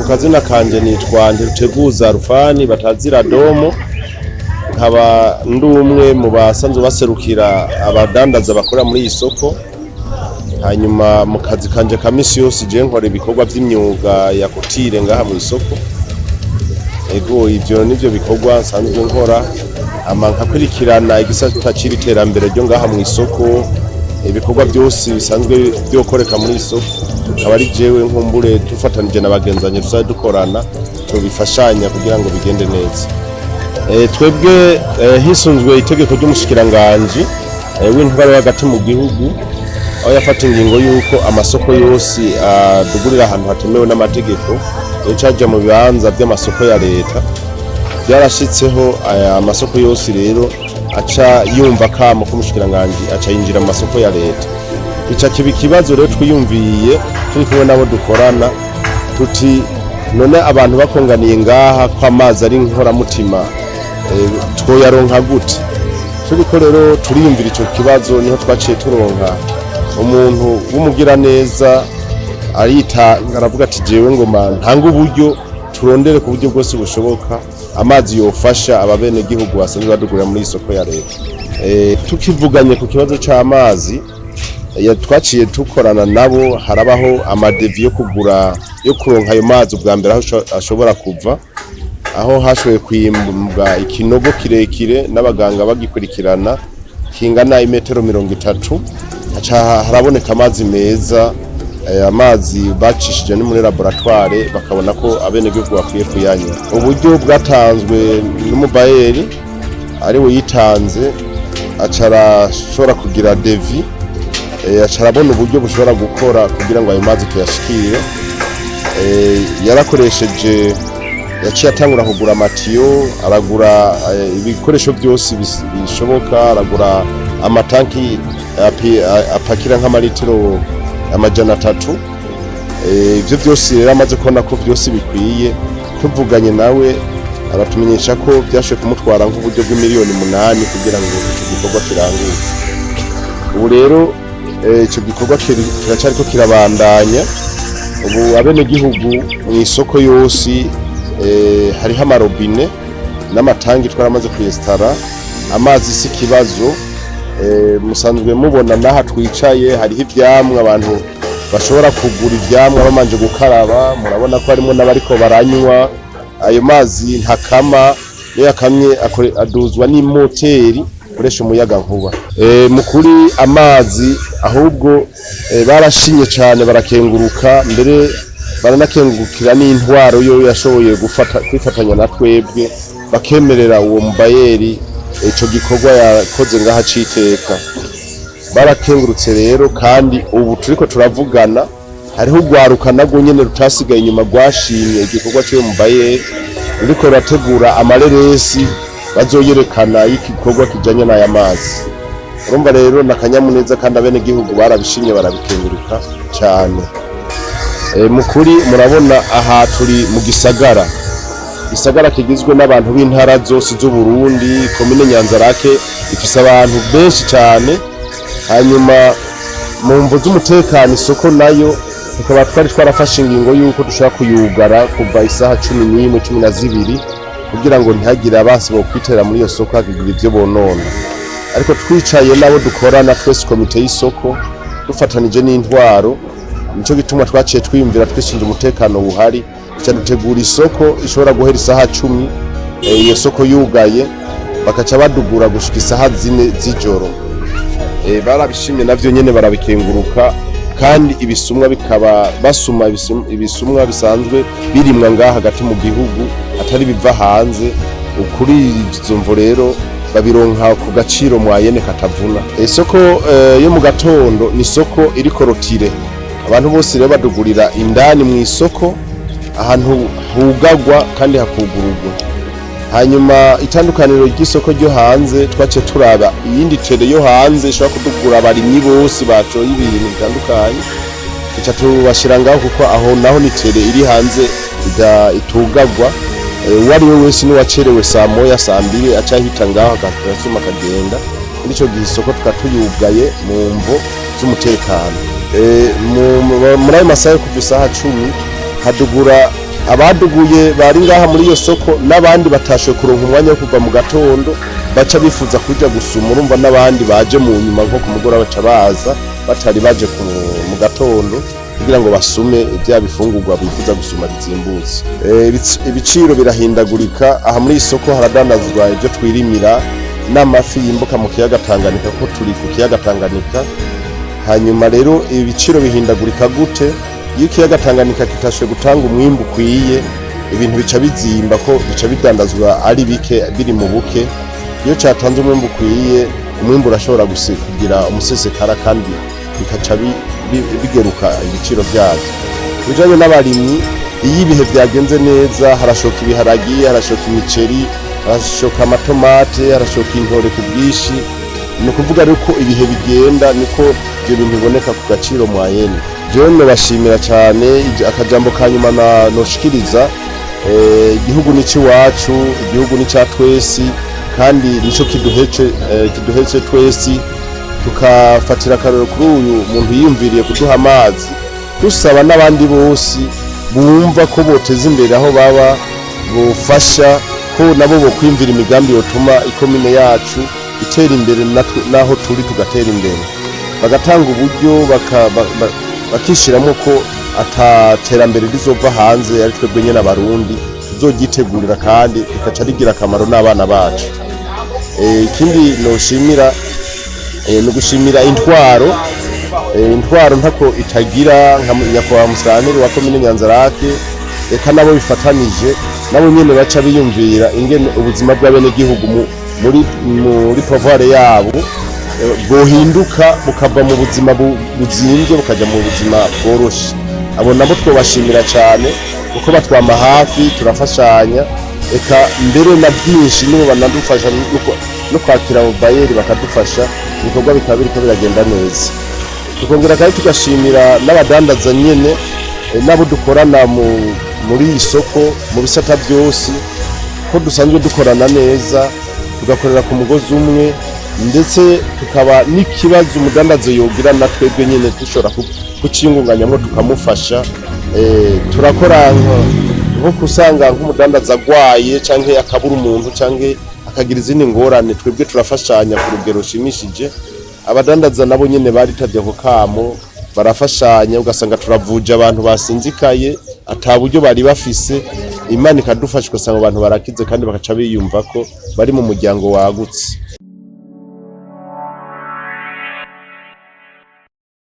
ku kazina kanje nitwa Ntiruteguza Rufani batazira Domo, nkaba ndi umwe mu basanzwe baserukira abadandaza bakora muri iyi soko. Hanyuma mu kazi kanje ka misi yose je nkora ibikorwa by'imyuga ya kutire ngaha mu isoko. Ego ivyo nivyo bikorwa nsanzwe nkora, nkakurikirana igisata c'iterambere ryo ngaha mu isoko, ibikorwa byose bisanzwe byokoreka muri isoko. Akaba ari jewe nkumbure dufatanije n'abagenzanye tuzaje dukorana tubifashanya kugira ngo bigende neza. Twebwe hisunzwe itegeko ry'umushikiranganje w'intwaro hagati mu gihugu, aho yafata ingingo yuko amasoko yose adugurira ahantu hatemewe n'amategeko caje mu bibanza by'amasoko ya leta. Byarashitseho aya masoko yose rero aca yumva kamo k'umushikiranganje aca yinjira mu masoko ya leta. Ica kiba ikibazo rero twiyumviye turi kumwe nabo dukorana tuti none abantu bakonganiye ngaha ko amazi ari inkoramutima twoyaronka gute? Turiko rero turiyumvira ico kibazo, niho twaciye turonka umuntu w'umugira neza aravuga ati jewe ngo ntanga uburyo turondere ku buryo bwose bushoboka amazi yofasha ababene gihugu basanzwe badugurira muri isoko ya leta. Tukivuganye ku kibazo c'amazi twaciye tukorana nabo, harabaho amadevi yo kuronka ayo mazi ubwa mbere aho ashobora kuva, aho hashoboye kwimbwa ikinogo kirekire n'abaganga bagikurikirana kingana imetero 30, haraboneka amazi meza. Amazi bacishije ni muri laboratoire bakabona ko abenegihugu bakwiye kuyanywa. Uburyo bwatanzwe n'umubayeri ari we yitanze, acarashobora kugira devi, acarabona uburyo bushobora gukora kugira ngo ayo mazi tuyashikire. Yarakoresheje, yaciye atangura kugura amatiyo, aragura ibikoresho byose bishoboka, aragura amatanki apakira nk'amaritiro 300. Ivyo byose rero amaze kubona ko byose bikwiye, tuvuganye nawe aratumenyesha ko byashoboye kumutwara nk'uburyo bw'imiliyoni 8 kugira ngo icyo gikorwa kiranguke. Ubu rero icyo gikorwa kiracariko kirabandanya. Ubu abene gihugu mu isoko yose hariho amarobine n'amatangi twaramaze kwestara. Amazi si kibazo, musanzwe mubona naha twicaye hariho ivyamwa abantu bashobora kugura ivyamwa bamanje gukaraba. Murabona ko harimo n'abariko baranywa ayo mazi ntakama, niyo yakamye aduzwa n'imoteri ukoresha umuyaga nkuba. Mukuri amazi ahubwo barashinye cyane, barakenguruka, mbere baranakengurukira n'intwaro yo yashoboye kwifatanya na twebwe bakemerera uwo mubayeri ico gikorwa yakoze ngaha citeka. Barakengurutse rero, kandi ubu turiko turavugana hariho ugwaruka nagwo nyene rutasigaye inyuma rwashimye igikorwa cyo mubayeri, ruriko rategura amareresi bazoyerekana y'igikorwa kijanye n'aya mazi. Urumva rero nakanyamuneza, kandi abene gihugu barabishimye barabikenguruka cyane. Mukuri murabona aha turi mu gisagara kigizwe n'abantu b'intara zose z'u Burundi. Komine Nyanzarake ifise abantu benshi cyane. Hanyuma mu mvo z'umutekano isoko nayo tukaba twarafashe ingingo yuko dushaka kuyugara kuva isaha 11, 12 kugira ngo ntihagire abansi bo kwitera muri iyo soko hagigira ivyo bonona. Ariko twicaye nabo dukorana twese komite y'isoko dufatanije n'intwaro, nico gituma twaciye twiyumvira twishinje umutekano buhari, cyadutegura isoko ishobora guhera isaha 10 iyo soko yugaye, bakaca badugura gushika isaha 4 z'ijoro. Barabishimye navyo nyene barabikenguruka, kandi ibisumwa bikaba basuma ibisumwa bisanzwe birimwa ngaha hagati mu gihugu atari biva hanze. Ukuri izo mvo rero babironka ku gaciro mwayene katavuna. Isoko yo mu gatondo ni isoko iri korotire, abantu bose rero badugurira indani mu isoko ahantu hugagwa kandi hakugururwa. Hanyuma itandukaniro ry'isoko ryo hanze twace turaba iyindi tere yo hanze ishobora kudugura abarimyi bose bacoye ibintu bitandukanye, tuca tubashira ngaho kuko aho naho ni tere iri hanze itugagwa. Uwari we wese ni wacerewe saa moya saa 2 aca hita ngaho agasuma akagenda. Muri ico gihe isoko tukatuyugaye mu mvo z'umutekano. Muri ayo masaha kuva isaha 10 hadugura abaduguye bari ngaha muri iyo soko n'abandi batashoboye kuronka umwanya wo kuva mu gatondo baca bifuza kuja gusuma, urumva n'abandi baje mu nyuma nko ku mugoroba baca baza batari baje mu gatondo kugira ngo basume ibya bifungurwa bifuza gusuma bizimbutse. Ibiciro birahindagurika, aha muri isoko haradandazwa ibyo twirimira n'amafi yimbuka mu kiyaga Tanganyika ko turi ku kiyaga Tanganyika. Hanyuma rero ibiciro bihindagurika gute? Iyo ikiyaga Tanganyika kitashoboye gutanga umwimbu ukwiye, ibintu bica bizimba ko bica bidandazwa ari bike biri mu buke. Iyo cyatanze umwimbu ukwiye, umwimbu urashobora kugira umusesekara kandi bikaca bigeruka ibiciro byabyo. Bijanye n'abarimyi, iyo ibihe byagenze neza harashoka ibiharagi, harashoka imiceri, harashoka amatomate, harashoka intore ku bwishi. Ni ukuvuga ko ibihe bigenda niko ibyo bintu biboneka ku gaciro mwayene. Jewe bashimira cyane akajambo kanyuma noshikiriza, igihugu ni ciwacu, igihugu ni ca twesi kandi nico kiduhece twesi. Tukafatira akarero kuri uyu muntu yiyumviriye kuduha amazi, dusaba n'abandi bose bumva ko boteza imbere aho baba, bofasha ko nabo bokwimvira imigambi yotuma ikomine yacu itera imbere naho turi tugatera imbere, bagatanga uburyo bakishiramo ko ataterambere rizova hanze, ari twebwe nyene abarundi tuzogitegurira kandi bikaca rigira akamaro n'abana bacu. Ikindi noshimira no gushimira intwaro ntako itagira nka nyakubahwa musanteri wa komine Nyanzarake, eka nabo bifatanije nabo nyene baca biyumvira ingene ubuzima bw'abene gihugu muri pouvoir yabo bwohinduka bukava mu buzima buzimvye bukaja mu buzima bworoshe. Abo nabo twobashimira cyane kuko batwama hafi, turafashanya, eka mbere na byinshi nibo banadufasha no kwakira ababayeri bakadufasha, ibikorwa bikaba biriko biragenda neza. Tukongera kandi tugashimira n'abadandaza nyene nabo dukorana muri isoko mu bisata byose ko dusanzwe dukorana neza, tugakorera ku mugozi umwe, ndetse tukaba n'ikibazo umudandaza yogira na twebwe nyene dushobora kucingunganyamo tukamufasha. Turakora nko kusanga nk'umudandaza agwaye canke akabura umuntu canke akagira izindi ngorane, twebwe turafashanya ku rugero rushimishije. Abadandaza nabo nyene baritavye ako kamo barafashanya, ugasanga turavuje abantu basinzikaye ata buryo bari bafise, Imana ikadufasha ugasanga abantu barakize kandi bakaca biyumva ko bari mu muryango wagutse.